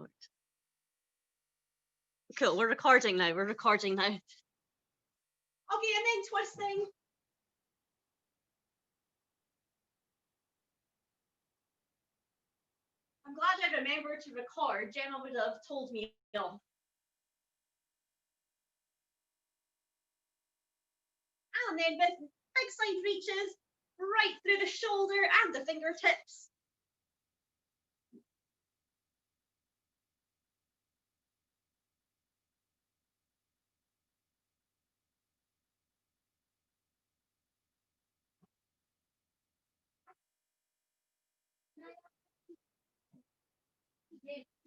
record. Cool, we're recording now. We're recording now. Okay, and then twisting. I'm glad I remembered to record. Gemma would have told me off. And then with big side reaches right through the shoulder and the fingertips.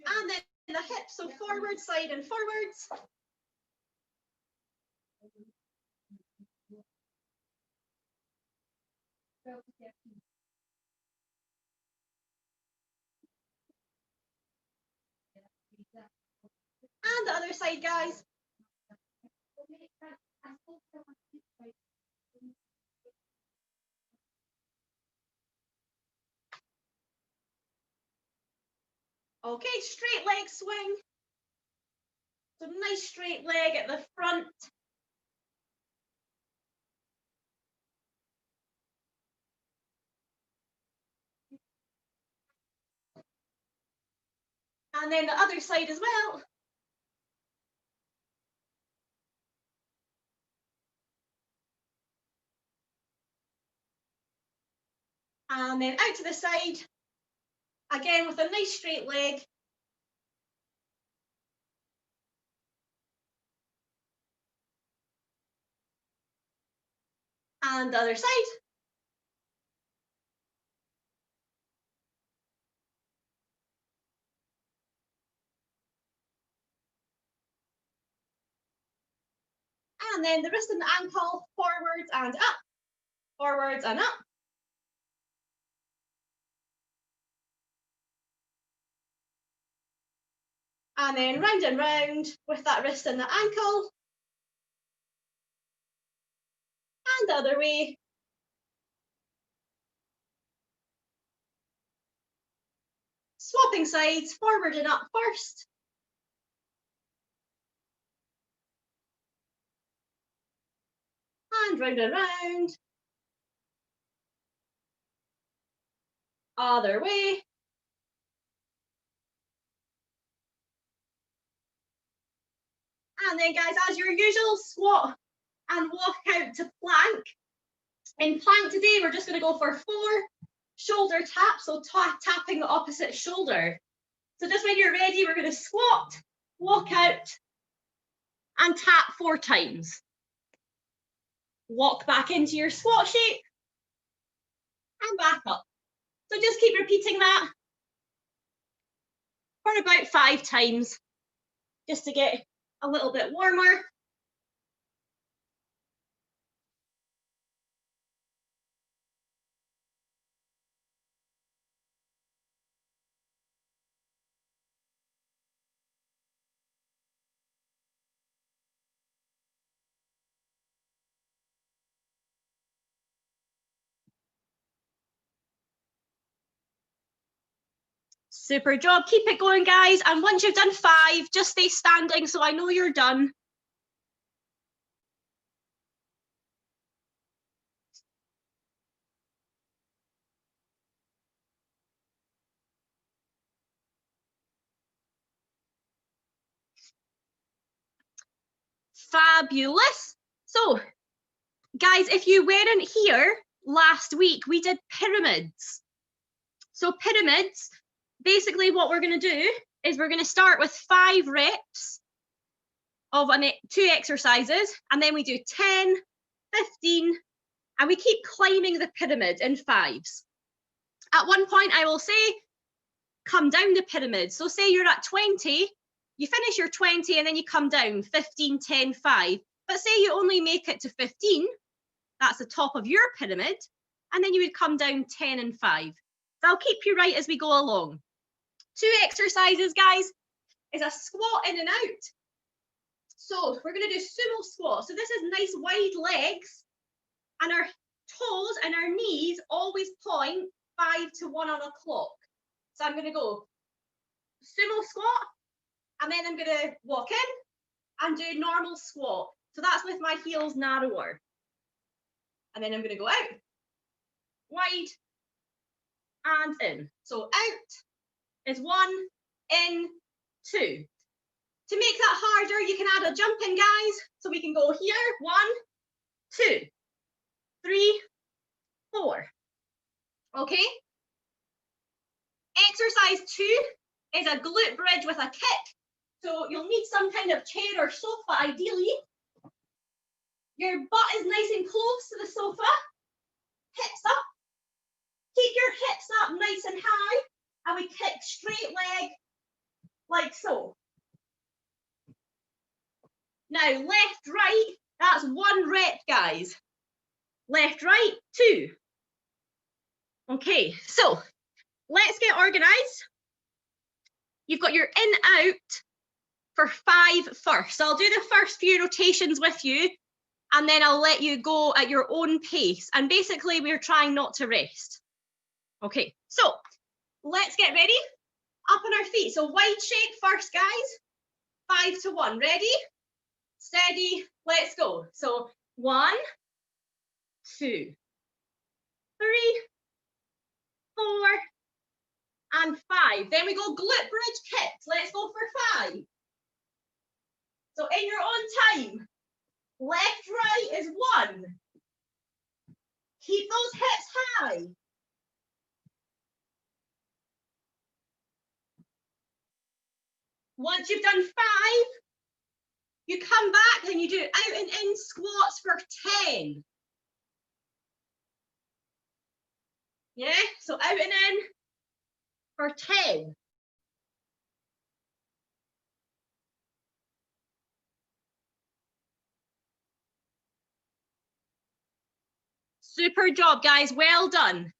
And then the hips, so forward, side, and forwards. And the other side, guys. Okay, straight leg swing. So nice straight leg at the front. And then the other side as well. And then out to the side. Again with a nice straight leg. And the other side. And then the wrist and the ankle, forwards and up, forwards and up. And then round and round with that wrist and the ankle. And the other way. Swapping sides, forward and up first. And round and round. Other way. And then guys, as your usual, squat and walk out to plank. In plank today, we're just going to go for 4 shoulder taps, so tapping the opposite shoulder. So just when you're ready, we're going to squat, walk out, and tap 4 times. Walk back into your squat shape, and back up. So just keep repeating that for about 5 times, just to get a little bit warmer. Super job, keep it going guys, and once you've done 5, just stay standing so I know you're done. Fabulous. So guys, if you weren't here last week, we did pyramids. So pyramids, basically what we're going to do is we're going to start with 5 reps of 2 exercises, and then we do 10, 15, and we keep climbing the pyramid in 5s. At one point I will say, come down the pyramid. So say you're at 20, you finish your 20 and then you come down 15, 10, 5. But say you only make it to 15, that's the top of your pyramid, and then you would come down 10 and 5. So I'll keep you right as we go along. 2 exercises, guys, is a squat in and out. So we're going to do sumo squat. So this is nice wide legs, and our toes and our knees always point 5 to 1 on a clock. So I'm going to go sumo squat, and then I'm gonna walk in and do normal squat. So that's with my heels narrower. And then I'm gonna go out, wide, and in. So out is 1, in, 2. To make that harder, you can add a jump in, guys. So we can go here, 1, 2, 3, 4. Okay? Exercise 2 is a glute bridge with a kick. So you'll need some kind of chair or sofa, ideally. Your butt is nice and close to the sofa. Hips up. Keep your hips up nice and high. And we kick straight leg like so. Now, left, right, that's 1 rep, guys. Left, right, 2. Okay, so let's get organized. You've got your in, out for 5 first. So I'll do the first few rotations with you, and then I'll let you go at your own pace. And basically, we're trying not to rest. Okay, so let's get ready. Up on our feet. So wide shake first, guys. 5 to 1. Ready? Steady. Let's go. So 1, 2, 3, 4, and 5. Then we go glute bridge kicks. Let's go for 5. So in your own time. Left, right is 1. Keep those hips high. Once you've done 5, you come back and you do out and in squats for 10. Yeah, so out and in for 10. Super job, guys, well done.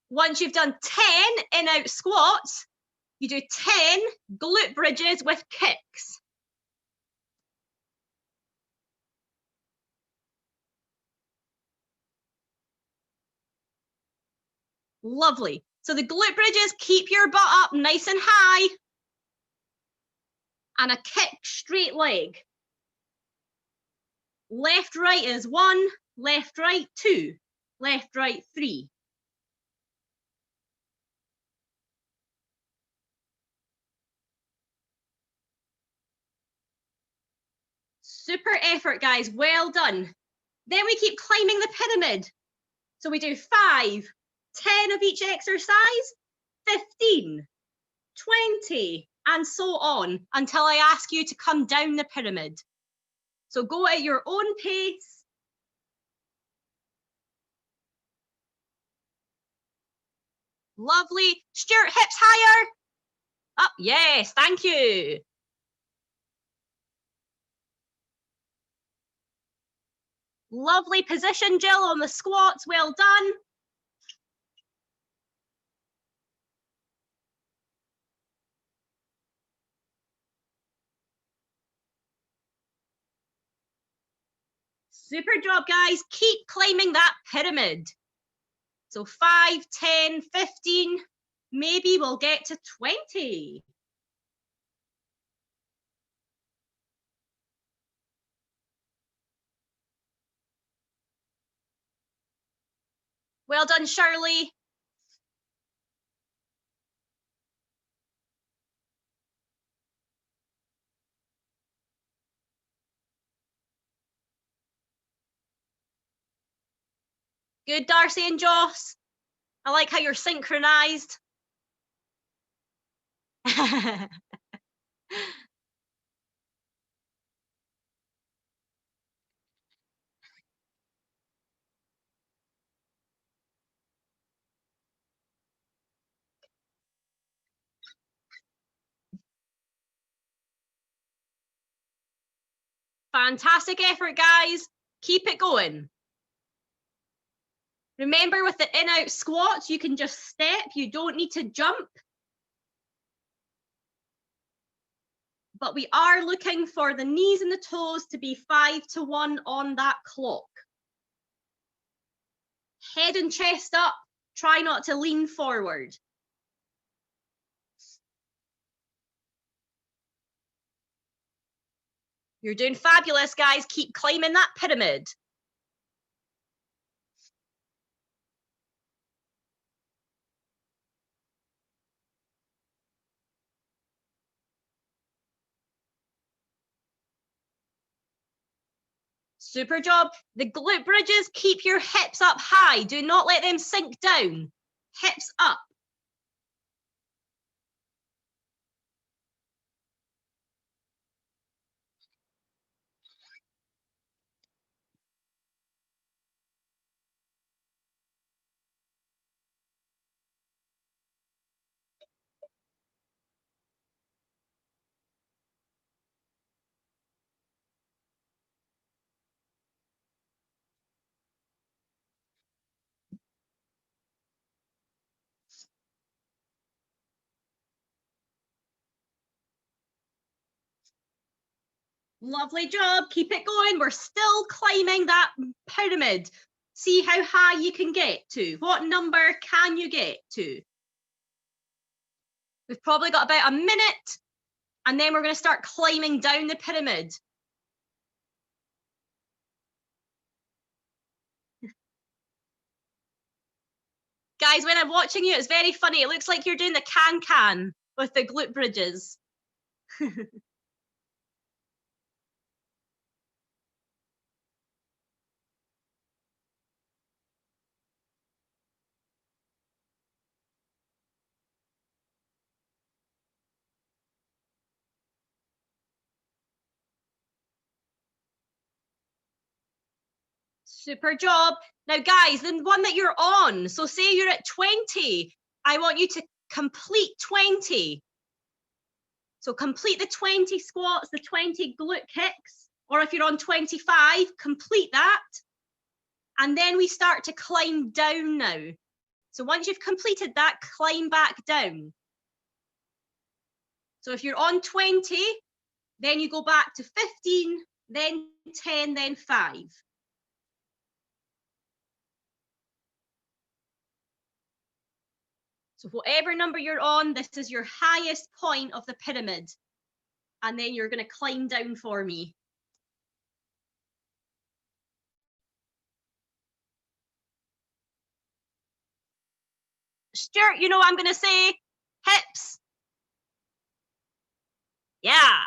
Once you've done 10 in-out squats, you do 10 glute bridges with kicks. Lovely. So the glute bridges, keep your butt up nice and high. And a kick straight leg. Left, right is 1, left, right, 2, left, right, 3. Super effort, guys, well done. Then we keep climbing the pyramid. So we do 5, 10 of each exercise, 15, 20, and so on until I ask you to come down the pyramid. So go at your own pace. Lovely. Stuart, hips higher. Up, yes, thank you. Lovely position, Jill, on the squats, well done. Super job, guys. Keep climbing that pyramid. So 5, 10, 15, maybe we'll get to 20. Well done, Shirley. Good, Darcy and Joss. I like how you're synchronized. Fantastic effort, guys. Keep it going. Remember, with the in-out squats, you can just step. You don't need to jump. But we are looking for the knees and the toes to be 5 to 1 on that clock. Head and chest up. Try not to lean forward. You're doing fabulous, guys. Keep climbing that pyramid. Super job. The glute bridges, keep your hips up high. Do not let them sink down. Hips up. Lovely job. Keep it going. We're still climbing that pyramid. See how high you can get to. What number can you get to? We've probably got about a minute, and then we're going to start climbing down the pyramid. Guys, when I'm watching you, it's very funny. It looks like you're doing the can-can with the glute bridges. Super job. Now, guys, the one that you're on, so say you're at 20, I want you to complete 20. So complete the 20 squats, the 20 glute kicks, or if you're on 25, complete that. And then we start to climb down now. So once you've completed that, climb back down. So if you're on 20, then you go back to 15, then 10, then 5. So whatever number you're on, this is your highest point of the pyramid. And then you're going to climb down for me. Stuart, you know I'm going to say hips. Yeah.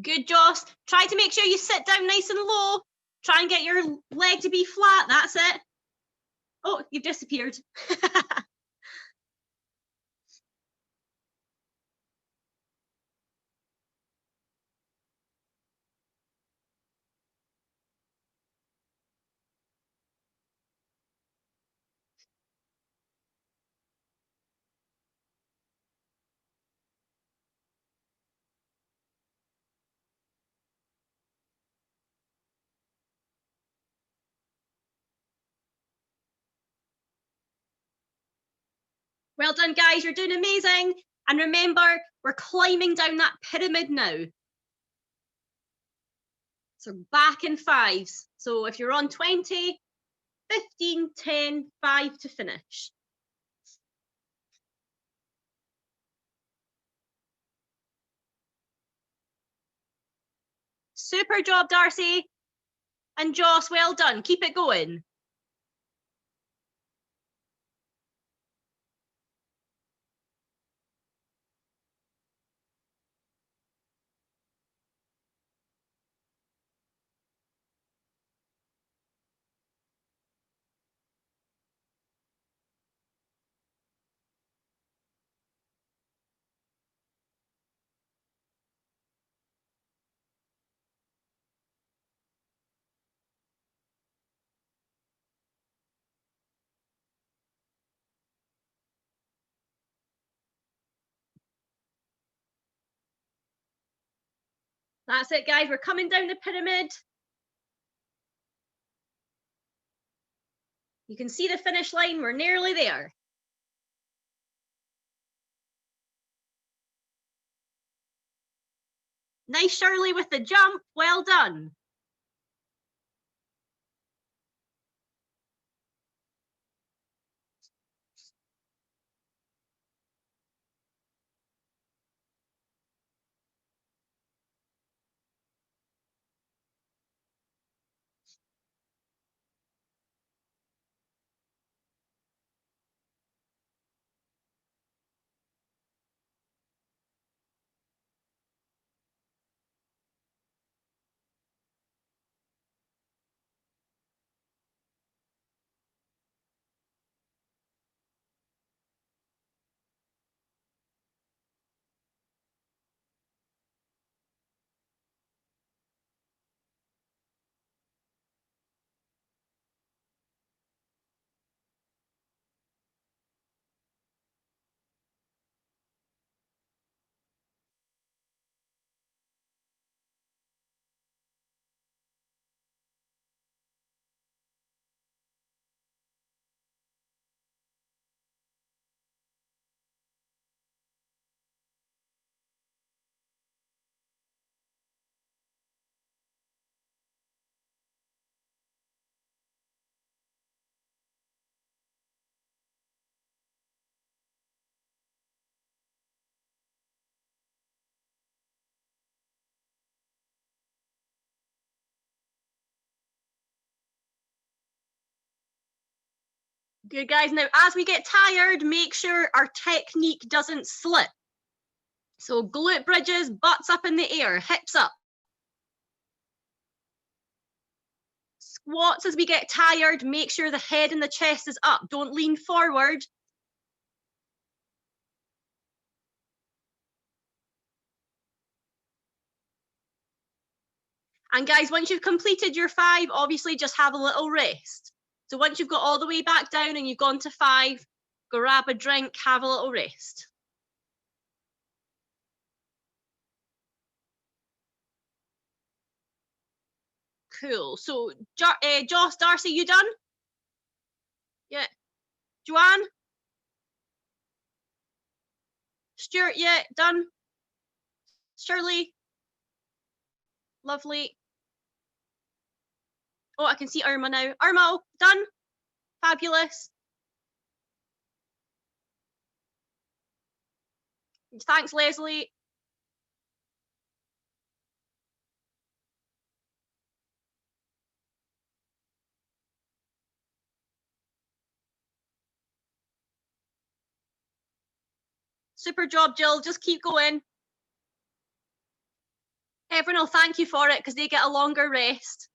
Good, Joss. Try to make sure you sit down nice and low. Try and get your leg to be flat. That's it. Oh, you've disappeared. Well done, guys. You're doing amazing. And remember, we're climbing down that pyramid now. So back in fives. So if you're on 20, 15, 10, 5 to finish. Super job, Darcy. And Joss, well done. Keep it going. That's it, guys. We're coming down the pyramid. You can see the finish line, we're nearly there. Nice, Shirley, with the jump, well done. Good, guys. Now, as we get tired, make sure our technique doesn't slip. So glute bridges, butts up in the air, hips up. Squats as we get tired, make sure the head and the chest is up. Don't lean forward. And guys, once you've completed your 5, obviously just have a little rest. So once you've got all the way back down and you've gone to 5, grab a drink, have a little rest. Cool. So Joss, Darcy, you done? Yeah. Joanne? Stuart, yeah, done. Shirley? Lovely. Oh, I can see Irma now. Irma, done? Fabulous. Thanks, Leslie. Super job, Jill. Just keep going. Everyone will thank you for it because they get a longer rest.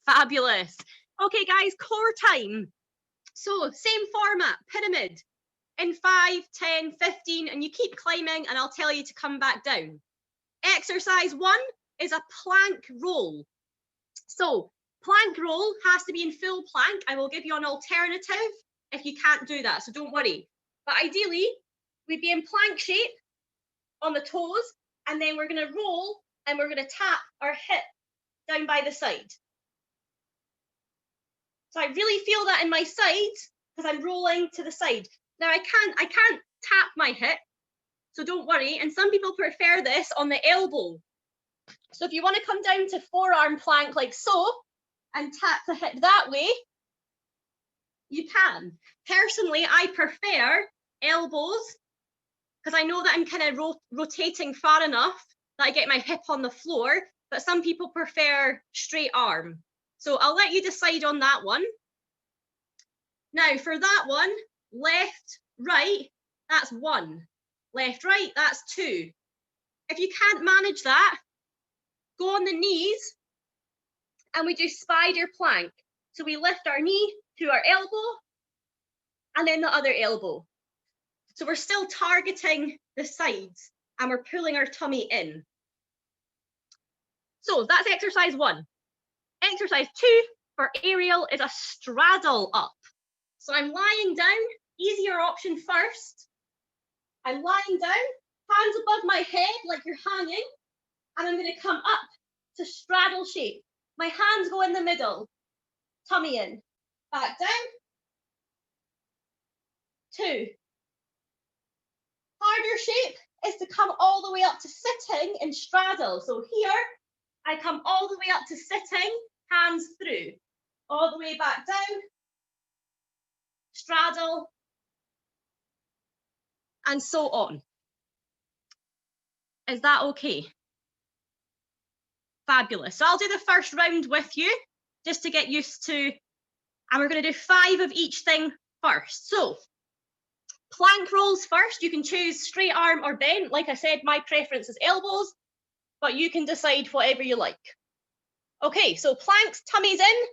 Fabulous. Okay, guys, core time. So same format, pyramid. In 5, 10, 15, and you keep climbing and I'll tell you to come back down. Exercise 1 is a plank roll. So plank roll has to be in full plank. I will give you an alternative if you can't do that, so don't worry. But ideally, we'd be in plank shape on the toes, and then we're going to roll and we're going to tap our hip down by the side. So I really feel that in my sides because I'm rolling to the side. Now I can't tap my hip, so don't worry. And some people prefer this on the elbow. So if you want to come down to forearm plank like so and tap the hip that way, you can. Personally, I prefer elbows because I know that I'm kind of rotating far enough that I get my hip on the floor, but some people prefer straight arm. So I'll let you decide on that one. Now for that one, left, right, that's 1. Left, right, that's 2. If you can't manage that, go on the knees and we do spider plank. So we lift our knee to our elbow and then the other elbow. So we're still targeting the sides and we're pulling our tummy in. So that's exercise 1. Exercise 2 for aerial is a straddle up. So I'm lying down, easier option first. I'm lying down, hands above my head like you're hanging, and I'm going to come up to straddle shape. My hands go in the middle, tummy in, back down, 2. Harder shape is to come all the way up to sitting and straddle. So here, I come all the way up to sitting, hands through, all the way back down, straddle, and so on. Is that okay? Fabulous. So I'll do the first round with you, just to get used to, and we're going to do 5 of each thing first. So plank rolls first. You can choose straight arm or bent. Like I said, my preference is elbows, but you can decide whatever you like. Okay, so planks, tummies in.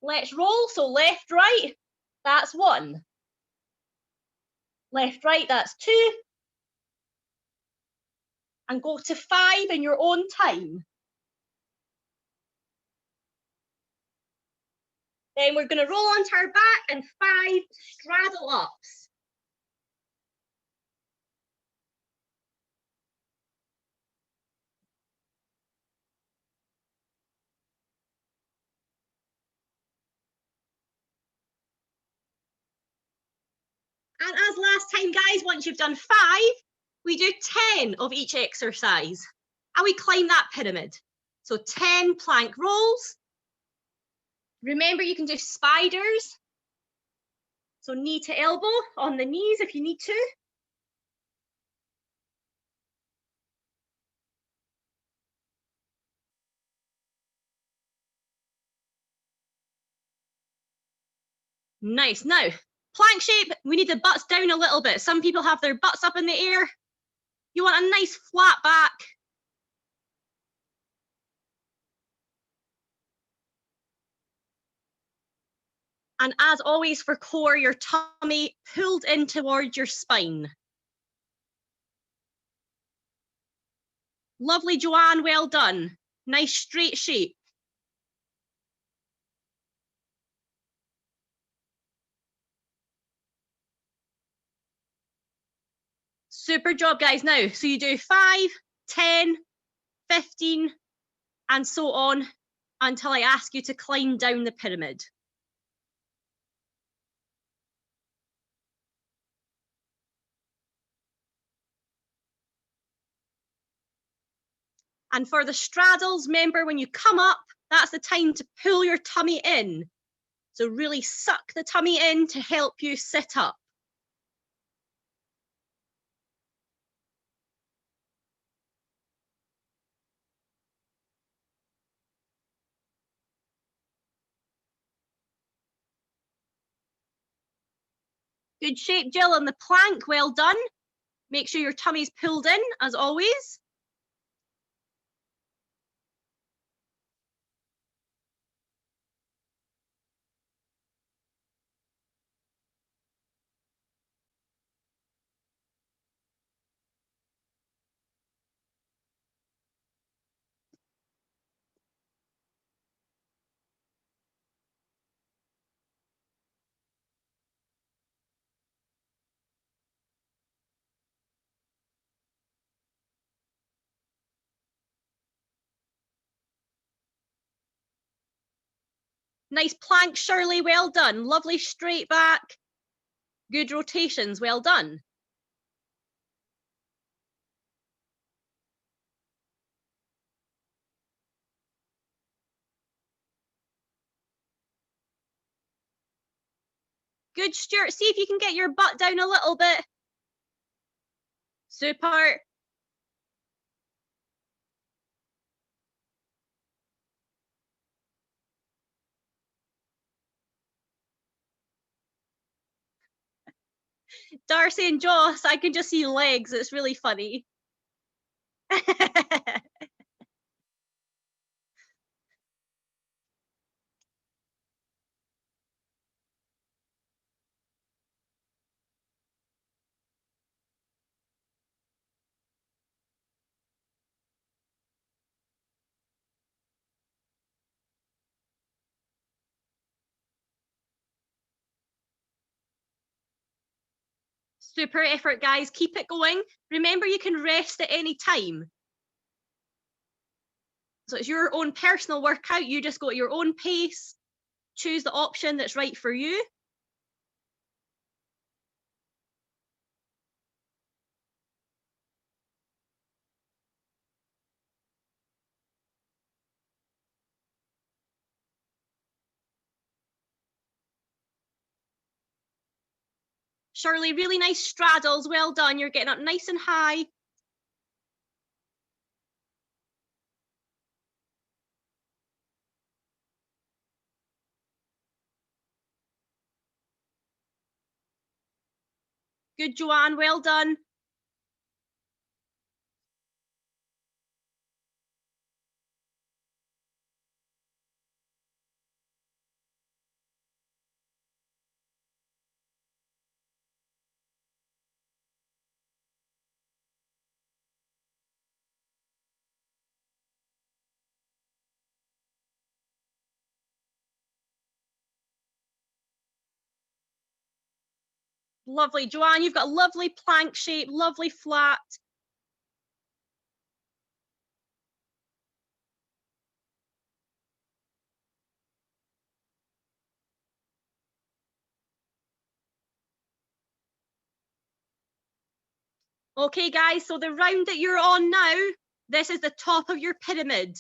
Let's roll. So left, right, that's 1. Left, right, that's 2. And go to 5 in your own time. Then we're going to roll onto our back and 5 straddle ups. And as last time, guys, once you've done 5, we do 10 of each exercise. And we climb that pyramid. So 10 plank rolls. Remember, you can do spiders. So knee to elbow on the knees if you need to. Nice. Now, plank shape, we need the butts down a little bit. Some people have their butts up in the air. You want a nice flat back. And as always for core, your tummy pulled in towards your spine. Lovely, Joanne, well done. Nice straight shape. Super job, guys. Now, so you do 5, 10, 15, and so on until I ask you to climb down the pyramid. And for the straddles, remember when you come up, that's the time to pull your tummy in. So really suck the tummy in to help you sit up. Good shape, Jill, on the plank, well done. Make sure your tummy's pulled in, as always. Nice plank, Shirley, well done. Lovely straight back. Good rotations, well done. Good, Stuart. See if you can get your butt down a little bit. Super. Darcy and Joss, I can just see legs. It's really funny. Super effort, guys. Keep it going. Remember, you can rest at any time. So it's your own personal workout. You just go at your own pace. Choose the option that's right for you. Shirley, really nice straddles. Well done. You're getting up nice and high. Good, Joanne. Well done. Lovely. Joanne, you've got a lovely plank shape, lovely flat. Okay, guys, so the round that you're on now, this is the top of your pyramid.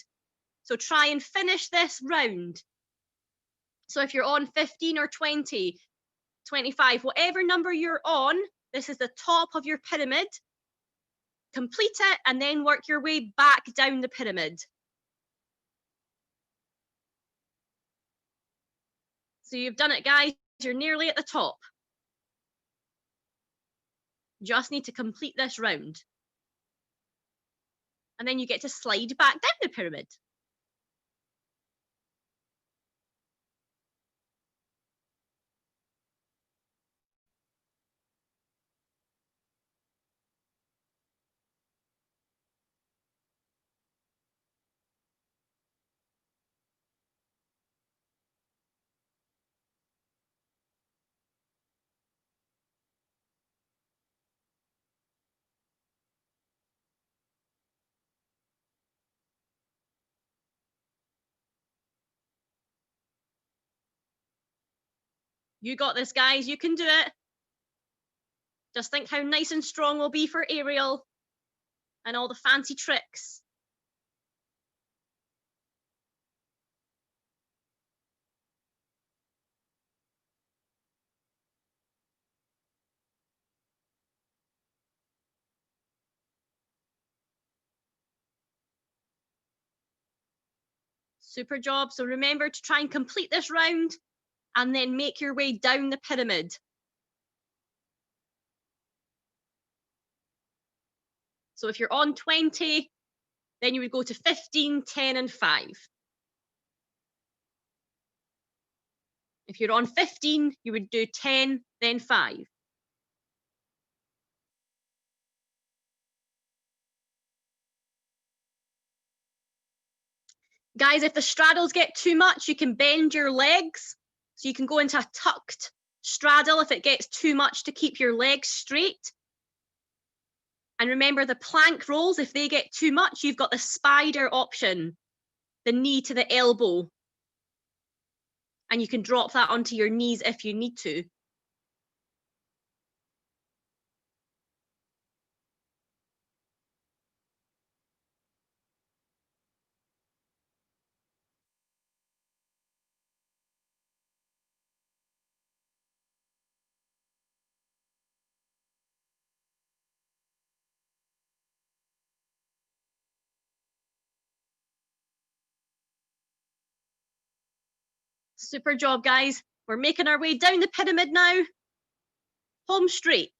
So try and finish this round. So if you're on 15 or 20, 25, whatever number you're on, this is the top of your pyramid. Complete it and then work your way back down the pyramid. So you've done it, guys. You're nearly at the top. Just need to complete this round. And then you get to slide back down the pyramid. You got this, guys. You can do it. Just think how nice and strong we'll be for aerial and all the fancy tricks. Super job. So remember to try and complete this round and then make your way down the pyramid. So if you're on 20, then you would go to 15, 10, and 5. If you're on 15, you would do 10, then 5. Guys, if the straddles get too much, you can bend your legs. So you can go into a tucked straddle if it gets too much to keep your legs straight. And remember the plank rolls, if they get too much, you've got the spider option, the knee to the elbow. And you can drop that onto your knees if you need to. Super job, guys. We're making our way down the pyramid now. Home straight.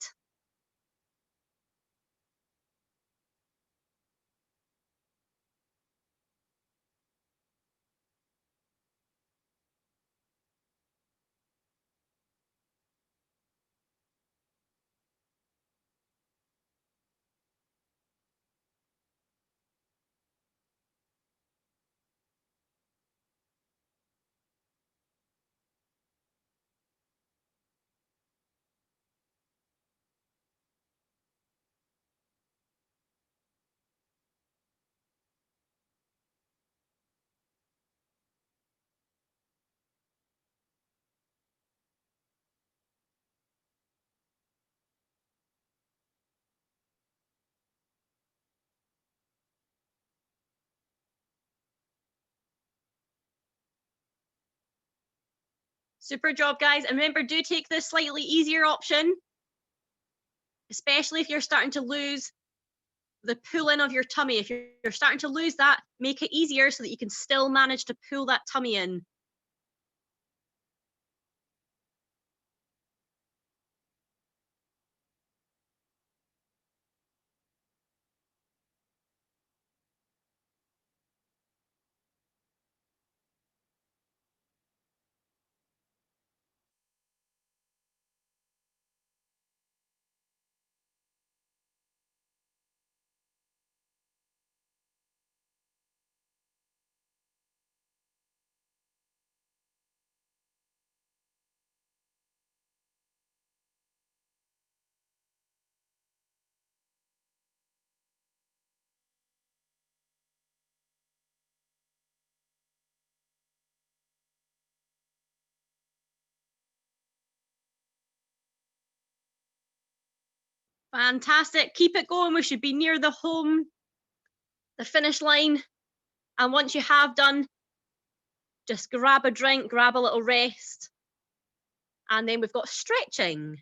Super job, guys. And remember, do take the slightly easier option, especially if you're starting to lose the pull in of your tummy. If you're starting to lose that, make it easier so that you can still manage to pull that tummy in. Fantastic. Keep it going. We should be near the finish line. And once you have done, just grab a drink, grab a little rest. And then we've got stretching.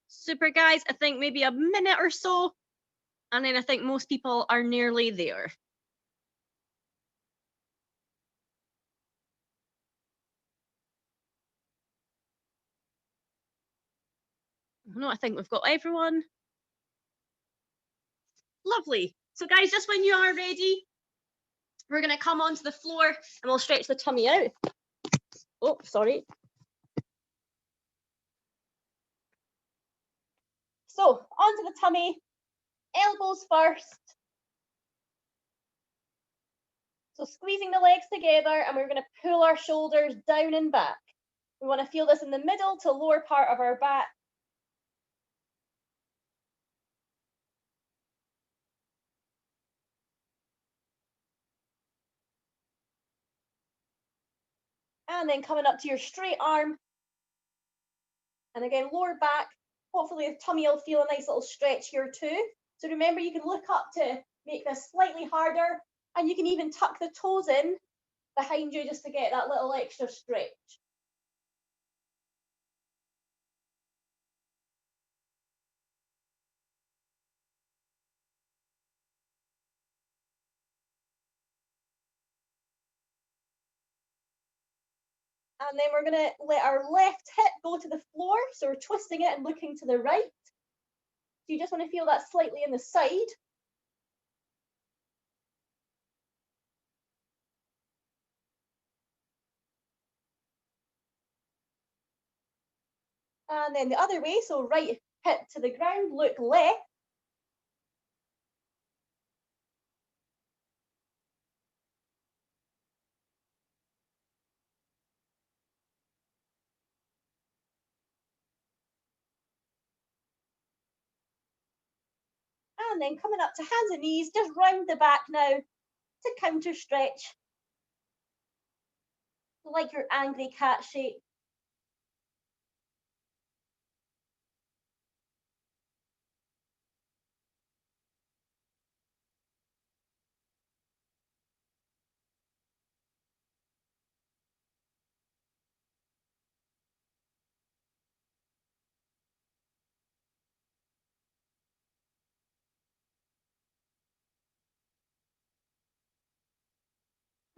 Super, guys. I think maybe a minute or so. And then I think most people are nearly there. No, I think we've got everyone. Lovely. So guys, just when you are ready, we're going to come onto the floor and we'll stretch the tummy out. Oh, sorry. So onto the tummy, elbows first. So squeezing the legs together, and we're going to pull our shoulders down and back. We want to feel this in the middle to lower part of our back. And then coming up to your straight arm. And again, lower back. Hopefully the tummy will feel a nice little stretch here too. So remember, you can look up to make this slightly harder, and you can even tuck the toes in behind you just to get that little extra stretch. And then we're going to let our left hip go to the floor. So we're twisting it and looking to the right. So you just want to feel that slightly in the side. And then the other way, so right hip to the ground, look left. And then coming up to hands and knees, just round the back now to counter stretch. Like your angry cat shape.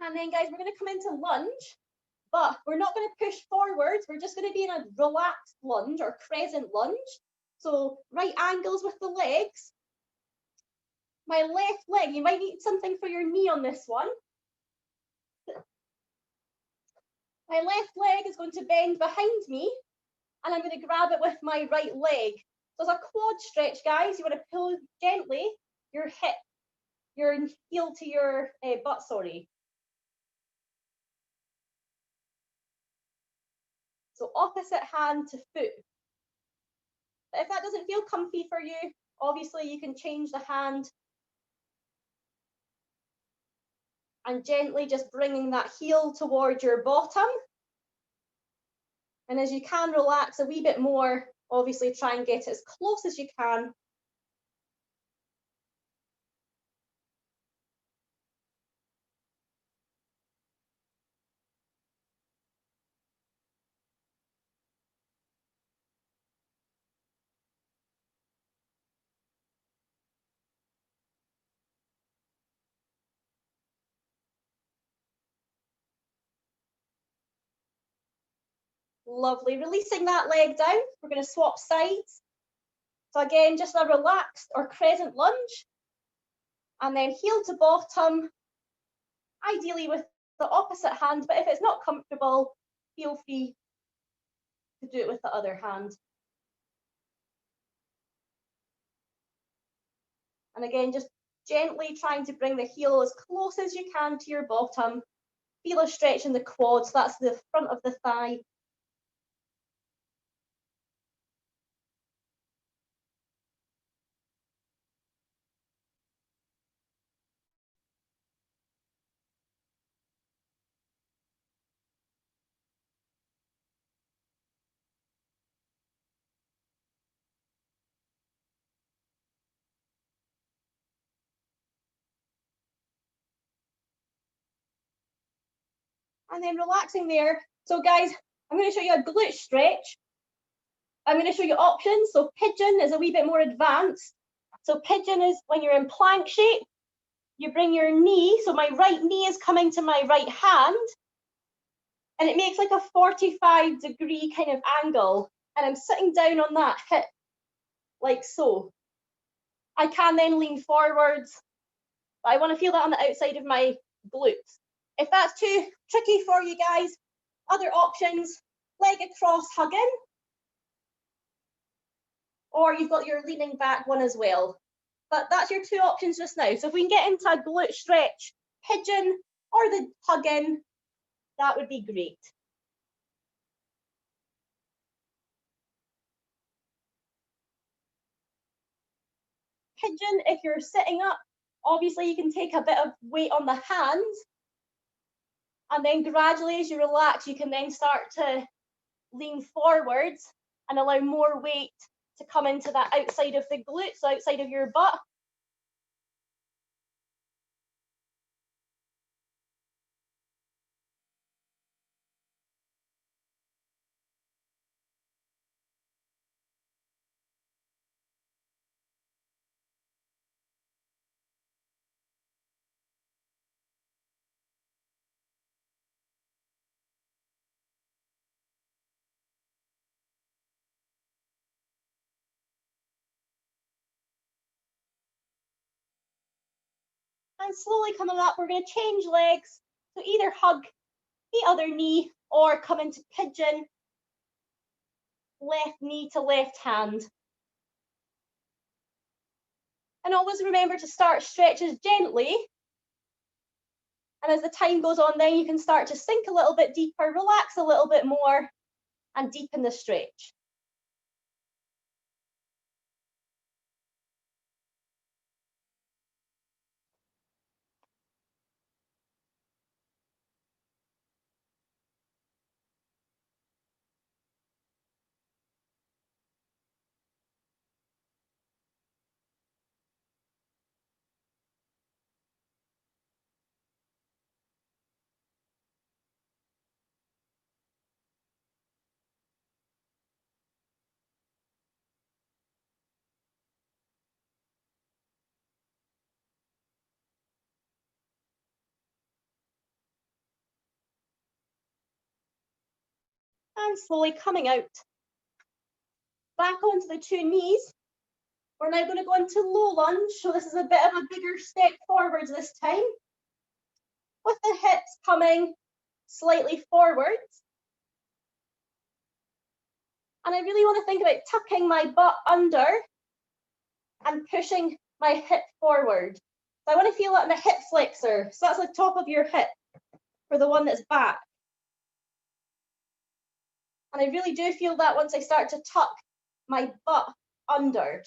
And then guys, we're going to come into lunge, but we're not going to push forwards. We're just going to be in a relaxed lunge or crescent lunge. So right angles with the legs. my left leg, you might need something for your knee on this one. My left leg is going to bend behind me and I'm going to grab it with my right leg. So it's a quad stretch, guys. You want to pull gently your hip, your heel to your butt, sorry. So opposite hand to foot. But if that doesn't feel comfy for you, obviously you can change the hand and gently just bringing that heel towards your bottom. And as you can relax a wee bit more, obviously try and get it as close as you can. Lovely, releasing that leg down. We're going to swap sides. So again, just a relaxed or crescent lunge. And then heel to bottom, ideally with the opposite hand, but if it's not comfortable, feel free to do it with the other hand. And again, just gently trying to bring the heel as close as you can to your bottom. Feel a stretch in the quads, that's the front of the thigh. And then relaxing there. So guys, I'm going to show you a glute stretch. I'm going to show you options. So pigeon is a wee bit more advanced. So pigeon is when you're in plank shape, you bring your knee, so my right knee is coming to my right hand, and it makes like a 45-degree kind of angle, and I'm sitting down on that hip, like so. I can then lean forwards, but I want to feel that on the outside of my glutes. If that's too tricky for you guys, other options, leg across hugging, or you've got your leaning back one as well. But that's your two options just now. So if we can get into a glute stretch, pigeon or the hugging, that would be great. Pigeon, if you're sitting up, obviously you can take a bit of weight on the hands, and then gradually as you relax, you can then start to lean forwards and allow more weight to come into that outside of the glutes, so outside of your butt. And slowly coming up, we're going to change legs. So either hug the other knee or come into pigeon, left knee to left hand. And always remember to start stretches gently. And as the time goes on, then you can start to sink a little bit deeper, relax a little bit more, and deepen the stretch. And slowly coming out. Back onto the two knees. We're We're now going to go into low lunge. So this is a bit of a bigger step forwards this time, with the hips coming slightly forwards. And I really want to think about tucking my butt under and pushing my hip forward. So I want to feel that in the hip flexor. So that's the top of your hip for the one that's back. And I really do feel that once I start to tuck my butt under.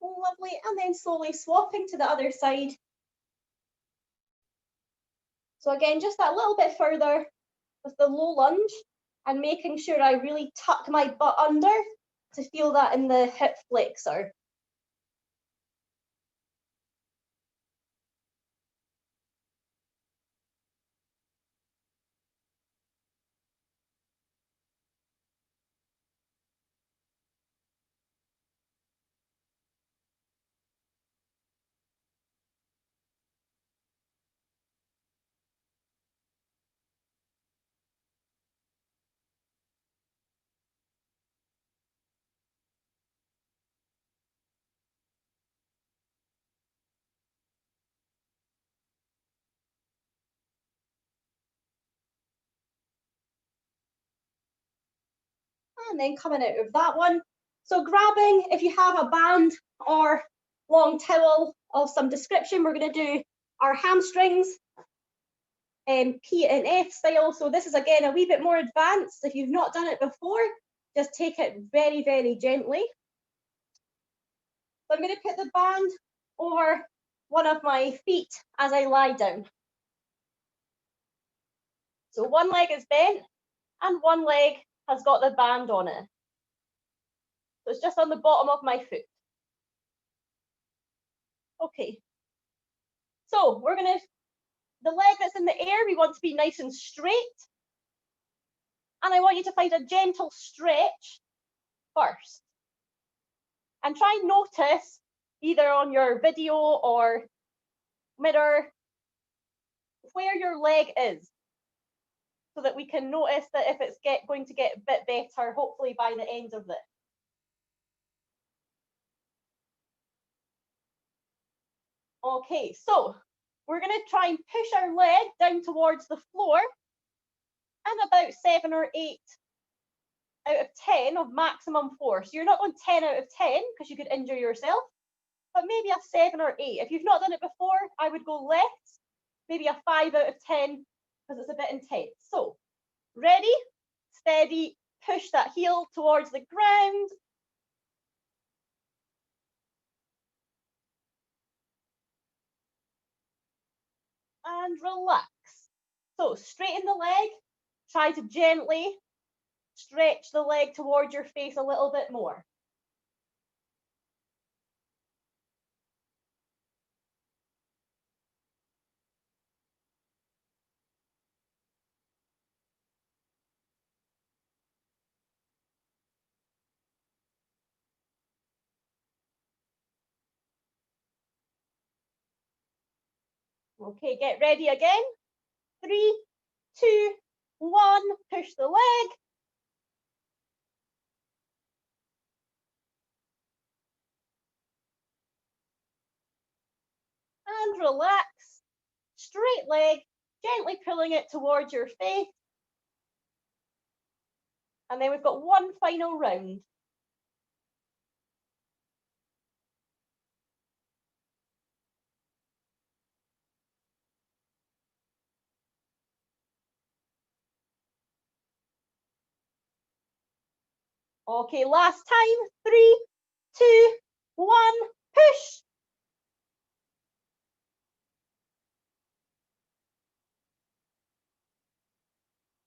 Lovely, and then slowly swapping to the other side. So again, just that little bit further with the low lunge and making sure I really tuck my butt under to feel that in the hip flexor. And then coming out of that one. So grabbing, if you have a band or long towel of some description, we're going to do our hamstrings, P and F style. So this is again a wee bit more advanced. If you've not done it before, just take it very, very gently. So I'm going to put the band over one of my feet as I lie down. So one leg is bent and one leg has got the band on it. So it's just on the bottom of my foot. Okay. So we're going to, the leg that's in the air, we want to be nice and straight. And I want you to find a gentle stretch first. And try and notice, either on your video or mirror, where your leg is, so that we can notice that if it's going to get a bit better, hopefully by the end of this. Okay, so we're going to try and push our leg down towards the floor, and about 7 or 8 out of 10 of maximum force. You're not going 10 out of 10 because you could injure yourself, but maybe a 7 or 8. If you've not done it before, I would go less, maybe a 5 out of 10 because it's a bit intense. So ready, steady, push that heel towards the ground. And relax. So straighten the leg, try to gently stretch the leg towards your face a little bit more. Okay, get ready again. 3, 2, 1, push the leg. And relax. Straight leg, gently pulling it towards your face. And then we've got one final round. Okay, last time. 3, 2, 1, push.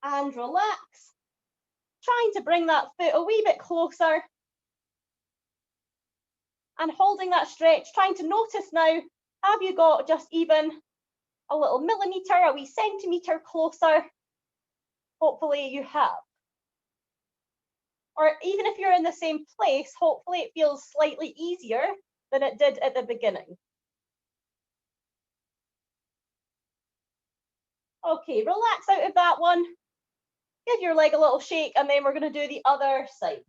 And relax. Trying to bring that foot a wee bit closer. And holding that stretch, trying to notice now, have you got just even a little millimetre, a wee centimetre closer? Hopefully you have. Or even if you're in the same place, hopefully it feels slightly easier than it did at the beginning. Okay, relax out of that one. Give your leg a little shake, and then we're going to do the other side.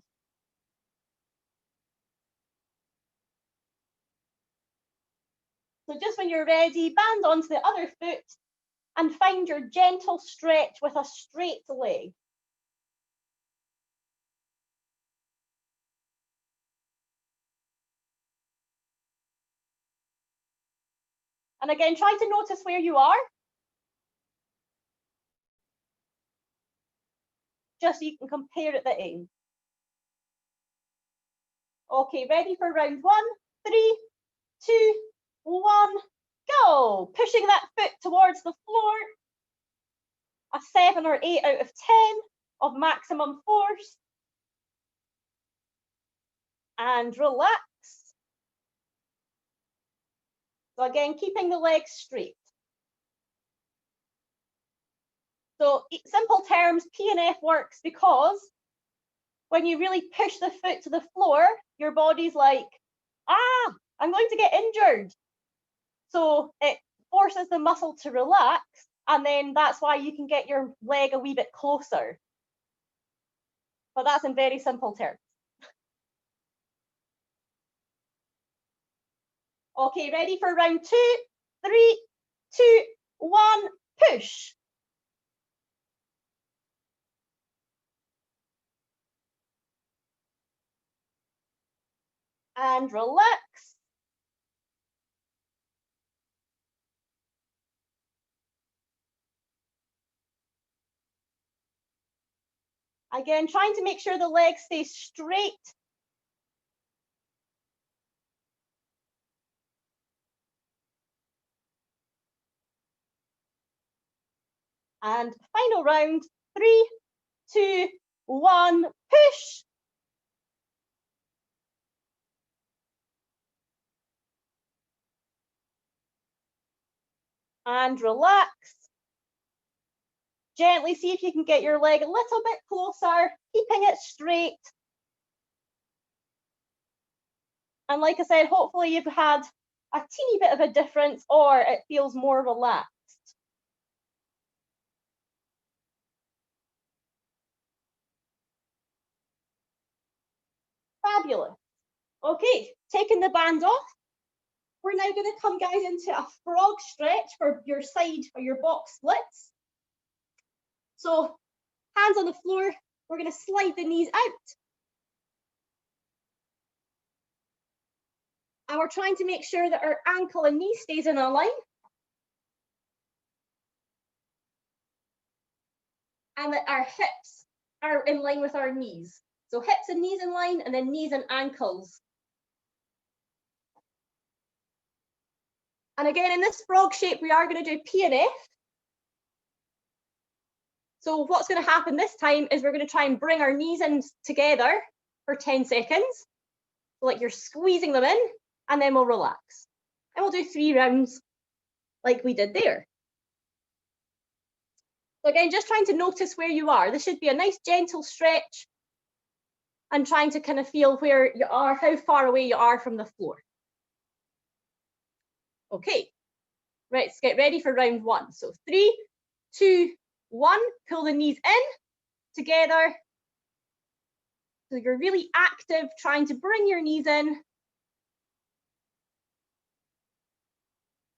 So just when you're ready, band onto the other foot and find your gentle stretch with a straight leg. And again, try to notice where you are, just so you can compare at the end. Okay, ready for round 1, 3, 2, 1, go. Pushing that foot towards the floor. A 7 or 8 out of 10 of maximum force. And relax. So again, keeping the legs straight. So simple terms, P&F works because when you really push the foot to the floor, your body's like, I'm going to get injured. So it forces the muscle to relax, and then that's why you can get your leg a wee bit closer. But that's in very simple terms. Okay, ready for round 2, 3, 2, 1, push. And relax. Again, trying to make sure the leg stays straight. And final round, 3, 2, 1, push. And relax. Gently see if you can get your leg a little bit closer, keeping it straight. And like I said, hopefully you've had a teeny bit of a difference, or it feels more relaxed. Fabulous. Okay, taking the band off. We're now going to come, guys, into a frog stretch for your side or your box splits. So hands on the floor, we're going to slide the knees out. And we're trying to make sure that our ankle and knee stays in a line. And that our hips are in line with our knees. So hips and knees in line, and then knees and ankles. And again, in this frog shape, we are going to do P&F. So what's going to happen this time is we're going to try and bring our knees in together for 10 seconds. Like you're squeezing them in, and then we'll relax. And we'll do 3 rounds like we did there. So again, just trying to notice where you are. This should be a nice gentle stretch, and trying to kind of feel where you are, how far away you are from the floor. Okay, right, let's get ready for round 1. So 3, 2, 1, pull the knees in together. So you're really active, trying to bring your knees in.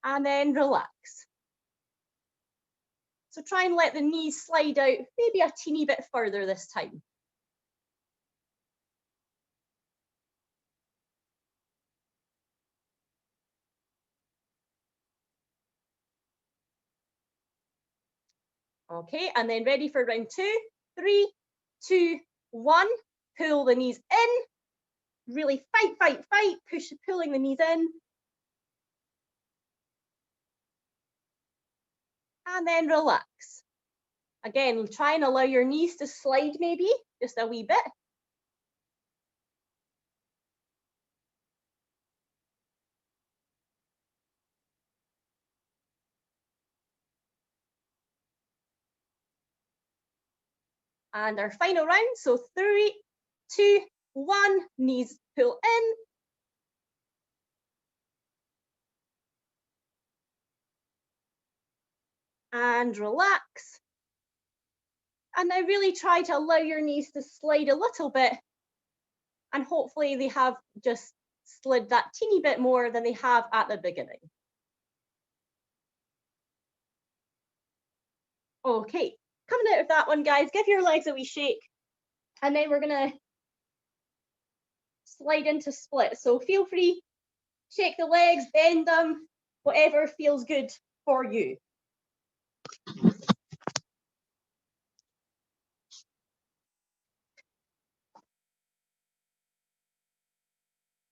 And then relax. So try and let the knees slide out maybe a teeny bit further this time. Okay, and then ready for round 2. 3, 2, 1, pull the knees in. Really fight, pulling the knees in. And then relax. Again, try and allow your knees to slide maybe, just a wee bit. And our final round, so 3, 2, 1, knees pull in. And relax. And now really try to allow your knees to slide a little bit. And hopefully they have just slid that teeny bit more than they have at the beginning. Okay, coming out of that one, guys, give your legs a wee shake. And then we're gonna slide into split. So feel free, shake the legs, bend them, whatever feels good for you.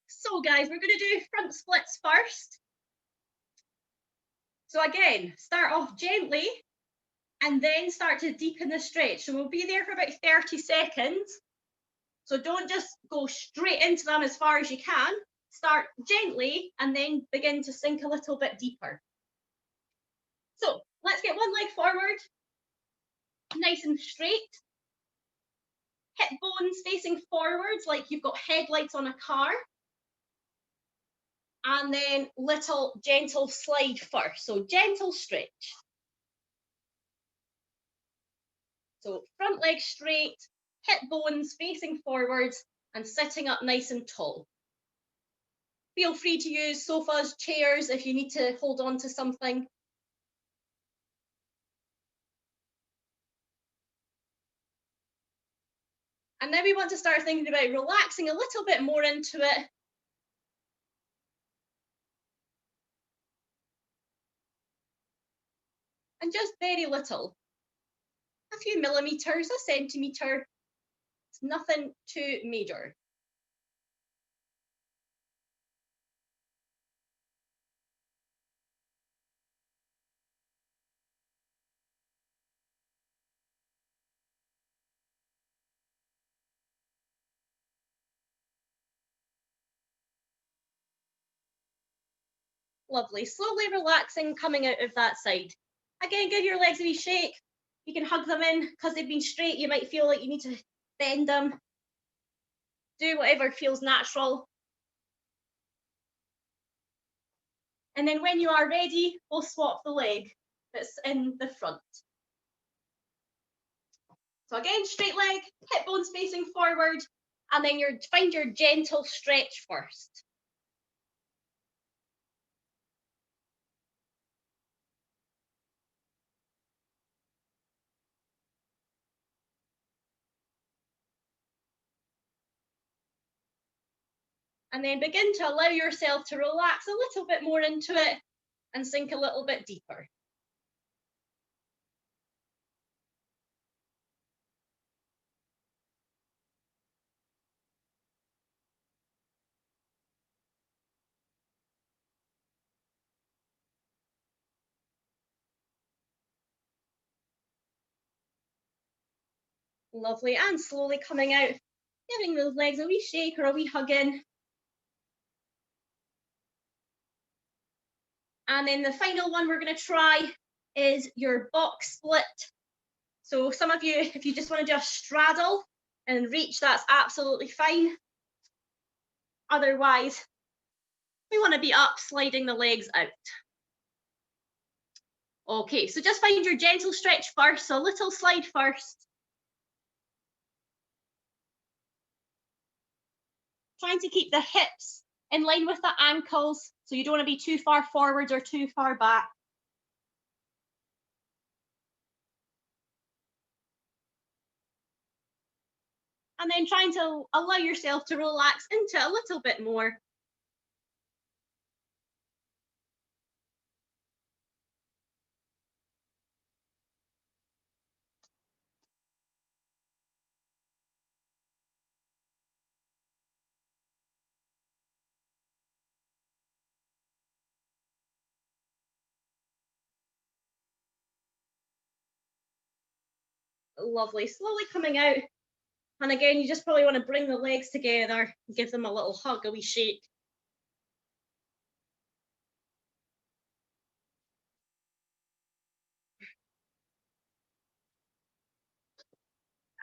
So guys, we're gonna do front splits first. So again, start off gently and then start to deepen the stretch. So we'll be there for about 30 seconds. So don't just go straight into them as far as you can. Start gently and then begin to sink a little bit deeper. So let's get one leg forward, nice and straight. Hip bones facing forwards like you've got headlights on a car. And then little gentle slide first. So gentle stretch. So front leg straight, hip bones facing forwards and sitting up nice and tall. Feel free to use sofas, chairs if you need to hold on to something. And now we want to start thinking about relaxing a little bit more into it. And just very little. A few millimeters, a centimetre. It's nothing too major. Lovely. Slowly relaxing, coming out of that side. Again, give your legs a wee shake. You can hug them in because they've been straight. You might feel like you need to bend them. Do whatever feels natural. And then when you are ready, we'll swap the leg that's in the front. So again, straight leg, hip bones facing forward, and then find your gentle stretch first. And then begin to allow yourself to relax a little bit more into it and sink a little bit deeper. Lovely, and slowly coming out, giving those legs a wee shake or a wee hug in. And then the final one we're going to try is your box split. So some of you, if you just want to just straddle and reach, that's absolutely fine. Otherwise, we want to be up, sliding the legs out. Okay, so just find your gentle stretch first, so a little slide first. Trying to keep the hips in line with the ankles, so you don't want to be too far forwards or too far back. And then trying to allow yourself to relax into a little bit more. Lovely. Slowly coming out. And again, you just probably want to bring the legs together, give them a little hug, a wee shake.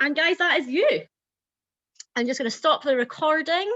And guys, that is you. I'm just going to stop the recording.